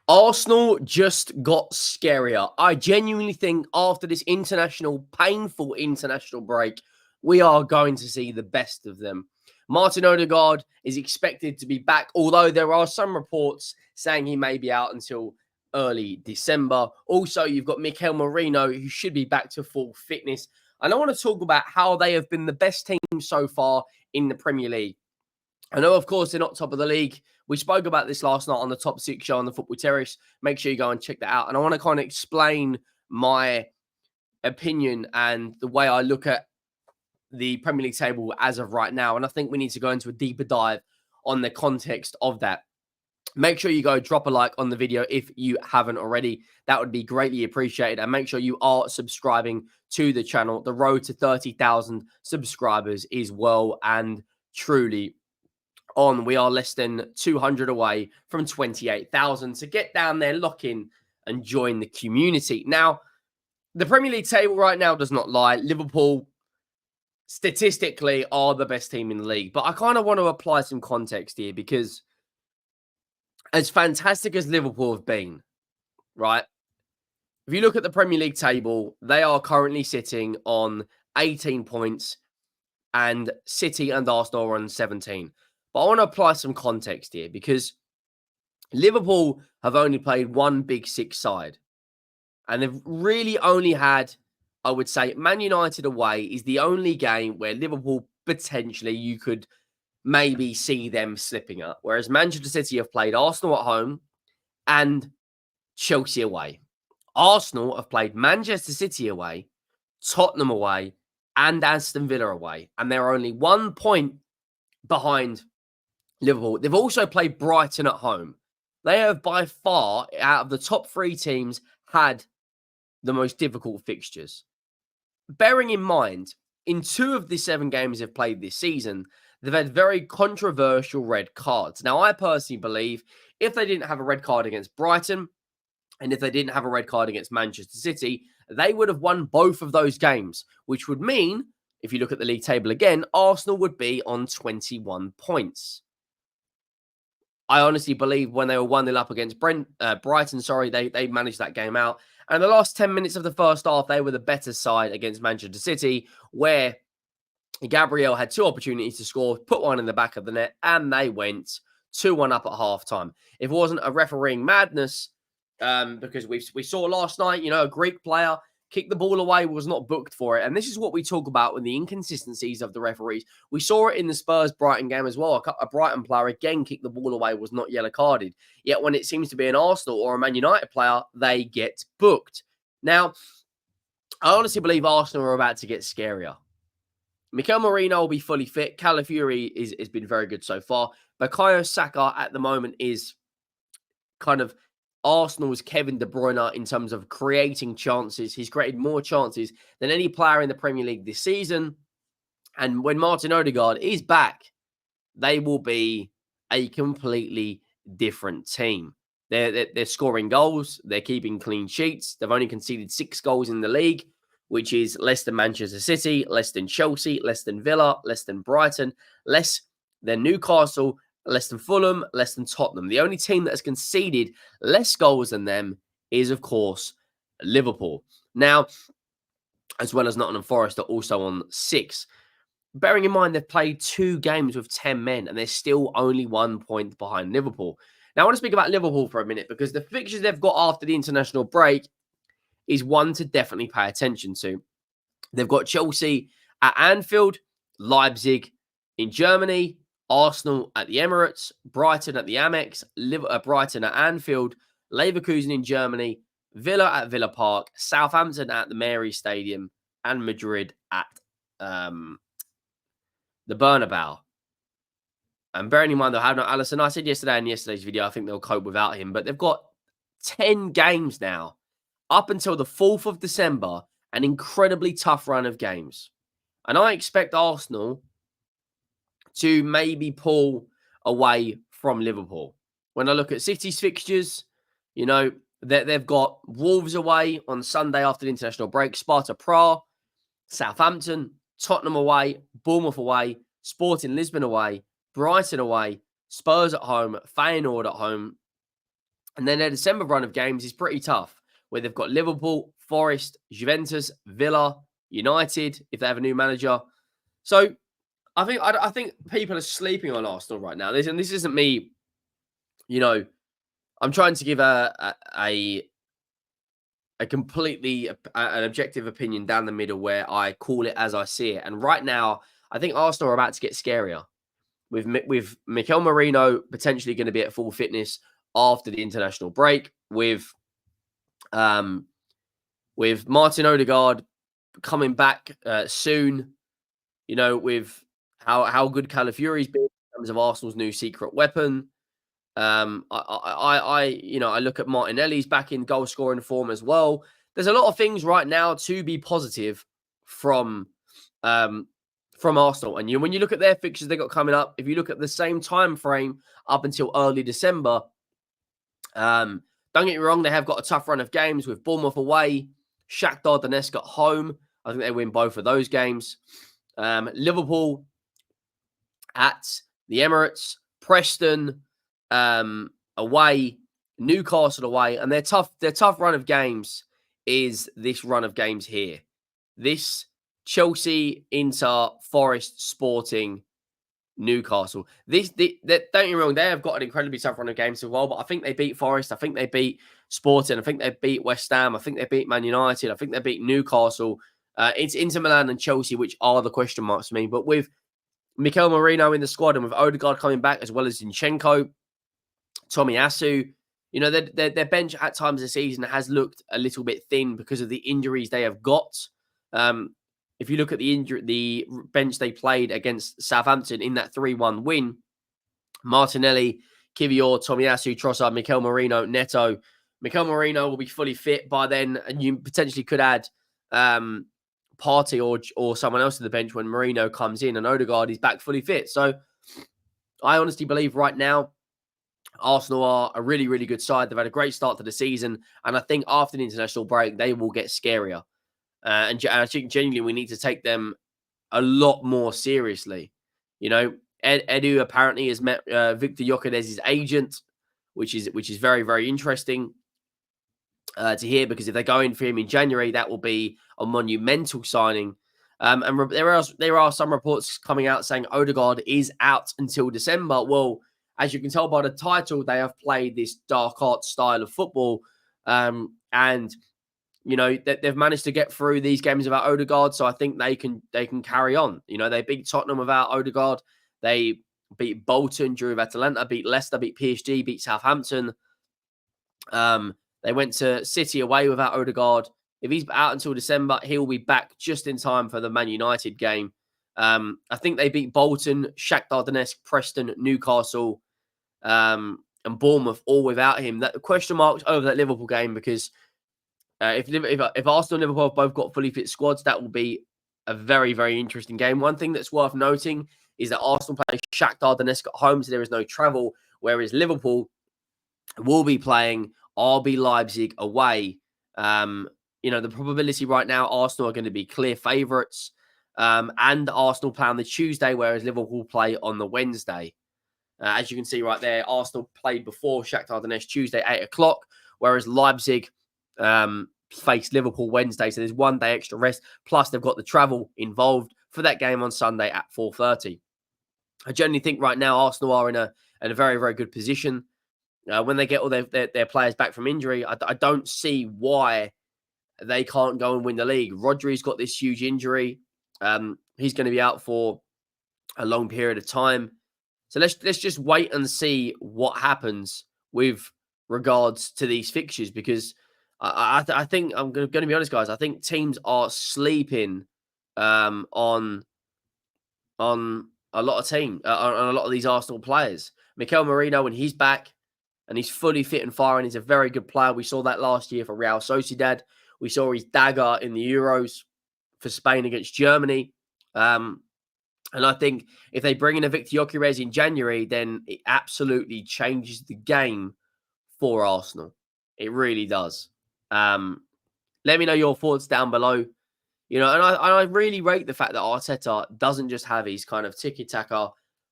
Arsenal just got scarier. I genuinely think after this painful international break, we are going to see the best of them. Martin Odegaard is expected to be back, although there are some reports saying he may be out until early December. Also, you've got Mikel Merino, who should be back to full fitness. And I want to talk about how they have been the best team so far in the Premier League. I know, of course, they're not top of the league. We spoke about this last night on the Top 6 show on the Football Terrace. Make sure you go and check that out. And I want to kind of explain my opinion and the way I look at the Premier League table as of right now. And I think we need to go into a deeper dive on the context of that. Make sure you go drop a like on the video if you haven't already. That would be greatly appreciated. And make sure you are subscribing to the channel. The road to 30,000 subscribers is well and truly on. We are less than 200 away from 28,000. So get down there, lock in, and join the community. Now, the Premier League table right now does not lie. Liverpool, statistically, are the best team in the league. But I kind of want to apply some context here because as fantastic as Liverpool have been, right? If you look at the Premier League table, they are currently sitting on 18 points and City and Arsenal are on 17. But I want to apply some context here because Liverpool have only played one Big Six side. And they've really only had, I would say, Man United away is the only game where Liverpool potentially you could maybe see them slipping up. Whereas Manchester City have played Arsenal at home and Chelsea away. Arsenal have played Manchester City away, Tottenham away, and Aston Villa away. And they're only 1 point behind Liverpool. They've also played Brighton at home. They have by far, out of the top three teams, had the most difficult fixtures. Bearing in mind, in 2 of the 7 games they've played this season, they've had very controversial red cards. Now, I personally believe if they didn't have a red card against Brighton, and if they didn't have a red card against Manchester City, they would have won both of those games, which would mean, if you look at the league table again, Arsenal would be on 21 points. I honestly believe when they were 1-0 up against Brighton, they managed that game out. And the last 10 minutes of the first half, they were the better side against Manchester City, where Gabriel had 2 opportunities to score, put one in the back of the net, and they went 2-1 up at halftime. If it wasn't a refereeing madness, because we saw last night, a Greek player kick the ball away, was not booked for it. And this is what we talk about with the inconsistencies of the referees. We saw it in the Spurs-Brighton game as well. A Brighton player, again, kicked the ball away, was not yellow carded. Yet when it seems to be an Arsenal or a Man United player, they get booked. Now, I honestly believe Arsenal are about to get scarier. Mikel Merino will be fully fit. Calafiori has been very good so far. Bukayo Saka at the moment is kind of Arsenal's Kevin De Bruyne in terms of creating chances. He's created more chances than any player in the Premier League this season. And when Martin Odegaard is back, they will be a completely different team. They're scoring goals. They're keeping clean sheets. They've only conceded 6 goals in the league, which is less than Manchester City, less than Chelsea, less than Villa, less than Brighton, less than Newcastle, less than Fulham, less than Tottenham. The only team that has conceded less goals than them is, of course, Liverpool. Now, as well as Nottingham Forest are also on 6. Bearing in mind they've played 2 games with 10 men and they're still only 1 point behind Liverpool. Now, I want to speak about Liverpool for a minute because the fixtures they've got after the international break is one to definitely pay attention to. They've got Chelsea at Anfield, Leipzig in Germany, Arsenal at the Emirates, Brighton at the Amex, Brighton at Anfield, Leverkusen in Germany, Villa at Villa Park, Southampton at the Mary Stadium, and Madrid at the Bernabeu. And bearing in mind they'll have no Alisson. I said yesterday in yesterday's video, I think they'll cope without him. But they've got 10 games now, up until the 4th of December, an incredibly tough run of games. And I expect Arsenal to maybe pull away from Liverpool. When I look at City's fixtures, they've got Wolves away on Sunday after the international break, Sparta Prague, Southampton, Tottenham away, Bournemouth away, Sporting Lisbon away, Brighton away, Spurs at home, Feyenoord at home, And then their December run of games is pretty tough, where they've got Liverpool, Forest, Juventus, Villa, United, if they have a new manager. So I think people are sleeping on Arsenal right now. This isn't me, you know, I'm trying to give a completely an objective opinion down the middle where I call it as I see it. And right now, I think Arsenal are about to get scarier with Mikel Merino potentially going to be at full fitness after the international break, um with Martin Odegaard coming back soon. With how good Calafiori's been in terms of Arsenal's new secret weapon. I look at Martinelli's back in goal scoring form as well. There's a lot of things right now to be positive from um, from Arsenal. And when you look at their fixtures they got coming up, if you look at the same time frame up until early December, don't get me wrong, they have got a tough run of games with Bournemouth away, Shakhtar Donetsk at home. I think they win both of those games. Liverpool at the Emirates, Preston away, Newcastle away, and their tough run of games is this run of games here. This Chelsea, Inter, Forest, Sporting, Newcastle. Don't get me wrong, they have got an incredibly tough run of games as well, but I think they beat Forest. I think they beat Sporting. I think they beat West Ham. I think they beat Man United. I think they beat Newcastle. It's Inter Milan and Chelsea, which are the question marks for me. But with Mikel Merino in the squad and with Odegaard coming back as well as Zinchenko, Tomiyasu, their bench at times this season has looked a little bit thin because of the injuries they have got. If you look at the bench they played against Southampton in that 3-1 win, Martinelli, Kivior, Tomiyasu, Trossard, Mikel Merino, Neto. Mikel Merino will be fully fit by then, and you potentially could add Partey or someone else to the bench when Merino comes in and Odegaard is back fully fit. So I honestly believe right now Arsenal are a really, really good side. They've had a great start to the season, and I think after the international break, they will get scarier. And I think genuinely we need to take them a lot more seriously. Edu apparently has met Victor Gyökeres's agent, which is very, very interesting to hear, because if they go in for him in January, that will be a monumental signing. And there are some reports coming out saying Odegaard is out until December. Well, as you can tell by the title, they have played this dark art style of football, and they've managed to get through these games without Odegaard, so I think they can carry on. They beat Tottenham without Odegaard. They beat Bolton, drew with Atalanta, beat Leicester, beat PSG, beat Southampton. They went to City away without Odegaard. If he's out until December, he'll be back just in time for the Man United game. I think they beat Bolton, Shakhtar Donetsk, Preston, Newcastle, and Bournemouth all without him. That question marks over that Liverpool game, because if Arsenal and Liverpool have both got fully fit squads, that will be a very, very interesting game. One thing that's worth noting is that Arsenal play Shakhtar Donetsk at home, so there is no travel, whereas Liverpool will be playing RB Leipzig away. The probability right now, Arsenal are going to be clear favourites, and Arsenal play on the Tuesday, whereas Liverpool play on the Wednesday. As you can see right there, Arsenal played before Shakhtar Donetsk Tuesday, 8 o'clock, whereas Leipzig face Liverpool Wednesday. So there's 1 day extra rest. Plus, they've got the travel involved for that game on Sunday at 4:30. I generally think right now Arsenal are in a very, very good position. When they get all their players back from injury, I don't see why they can't go and win the league. Rodri's got this huge injury. He's going to be out for a long period of time. So let's just wait and see what happens with regards to these fixtures, because I think I'm going to be honest, guys. I think teams are sleeping on a lot of on a lot of these Arsenal players. Mikel Merino, when he's back and he's fully fit and firing, he's a very good player. We saw that last year for Real Sociedad. We saw his dagger in the Euros for Spain against Germany. And I think if they bring in a Victor Gyökeres in January, then it absolutely changes the game for Arsenal. It really does. Let me know your thoughts down below. And I really rate the fact that Arteta doesn't just have his kind of tiki-taka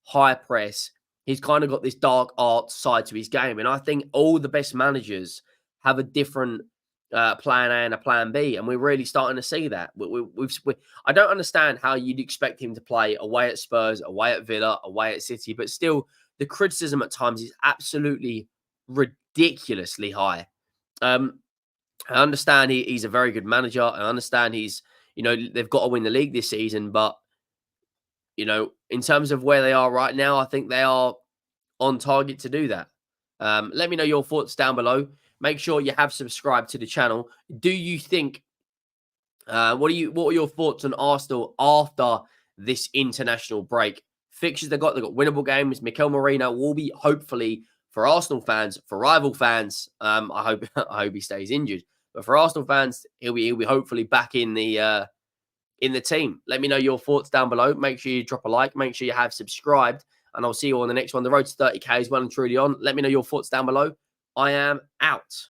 high press. he's kind of got this dark art side to his game. And I think all the best managers have a different plan A and a plan B. And we're really starting to see that. I don't understand how you'd expect him to play away at Spurs, away at Villa, away at City, but still the criticism at times is absolutely ridiculously high. I understand he's a very good manager. I understand they've got to win the league this season, but in terms of where they are right now, I think they are on target to do that. Let me know your thoughts down below. Make sure you have subscribed to the channel. Do you think, what are your thoughts on Arsenal after this international break? Fixtures they've got winnable games. Mikel Merino will be, hopefully, for Arsenal fans, for rival fans, I hope he stays injured. But for Arsenal fans, he'll be hopefully back in the team. Let me know your thoughts down below. Make sure you drop a like. Make sure you have subscribed. And I'll see you on the next one. The road to 30K is well and truly on. Let me know your thoughts down below. I am out.